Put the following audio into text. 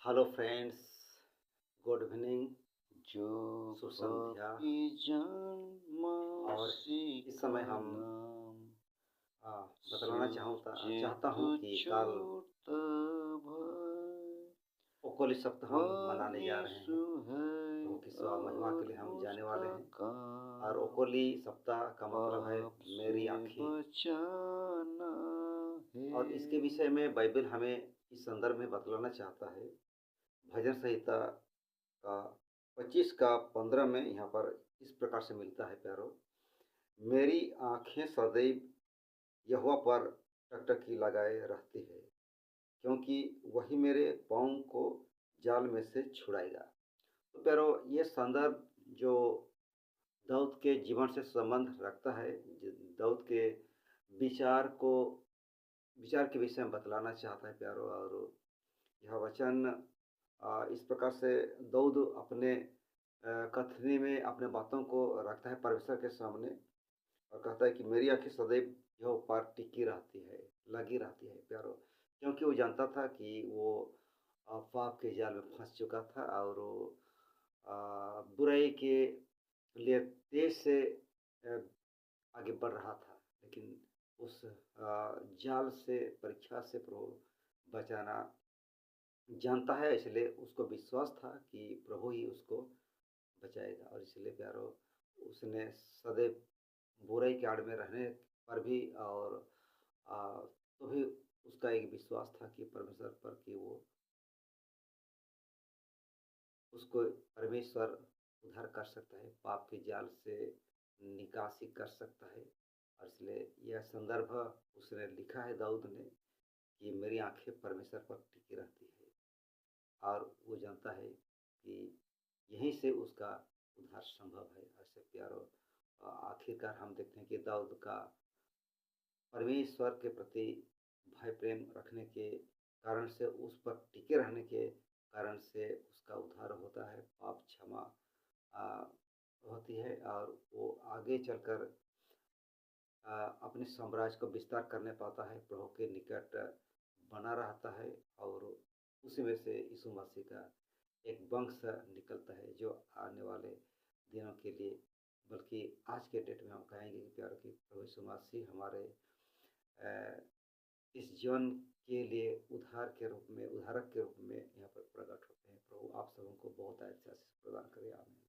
Hello friends, good evening, जो शुभ संध्या। पापी जन्म और इस सीखा समय हम नाम बतलाना सोचे चाहता तो हूँ कि कल छोड़ता भय ओकोली सप्ताह हम वह मनाने जा रहे यीशु हैं। है प्रभु की सेवा महिमा के और लिए हम जाने वाले उसका हैं। और काम ओकोली सप्ताह का मतलब है पाप मेरी से आँखें। बचाना और इसके है। विषय में बाइबल हमें इस संदर्भ में बतलाना चाहता है। भजन संहिता का 25 का 15 में यहाँ पर इस प्रकार से मिलता है प्यारो, मेरी आँखें सदैव यहोवा पर टकटकी लगाए रहती है, क्योंकि वही मेरे पाँव को जाल में से छुड़ाएगा। तो प्यारो, ये संदर्भ जो दाऊद के जीवन से संबंध रखता है, दाऊद के विचार को विचार के विषय में बतलाना चाहता है प्यारो। और यह वचन इस प्रकार से दाऊद अपने कथनी में अपने बातों को रखता है परमेश्वर के सामने और कहता है कि मेरी आँखें सदैव यहोवा पर टिकी रहती है, लगी रहती है प्यारो, क्योंकि वो जानता था कि वो पाप के जाल में फँस चुका था और वो बुराई के लिए तेज़ से अ, आगे बढ़ रहा था। लेकिन उस जाल से, परीक्षा से प्रभु बचाना जानता है, इसलिए उसको विश्वास था कि प्रभु ही उसको बचाएगा। और इसलिए प्यारो, उसने सदैव बुराई के आड़ में रहने पर भी और तो भी उसका एक विश्वास था कि परमेश्वर पर कि वो उसको परमेश्वर उद्धार कर सकता है, पाप के जाल से निकासी कर सकता है। और इसलिए यह संदर्भ उसने लिखा है दाऊद ने कि मेरी आँखें परमेश्वर पर टिकी रहती है। और वो जानता है कि यहीं से उसका उद्धार संभव है। ऐसे प्यारो, आखिरकार हम देखते हैं कि दाऊद का परमेश्वर के प्रति भय प्रेम रखने के कारण से, उस पर टिके रहने के कारण से उसका उद्धार होता है, पाप क्षमा आ, होती है और वो आगे चलकर अपने साम्राज्य को विस्तार करने पाता है, प्रभु के निकट बना रहता है। और उसी में से यीशु मसीह का एक वंश निकलता है जो आने वाले दिनों के लिए, बल्कि आज के डेट में हम कहेंगे कि प्यार की प्रभु यीशु मसीह हमारे अ, इस जीवन के लिए उद्धार के रूप में, उद्धारक के रूप में यहाँ पर प्रकट होते हैं। प्रभु आप सबको बहुत अच्छा प्रदान करे। आमीन।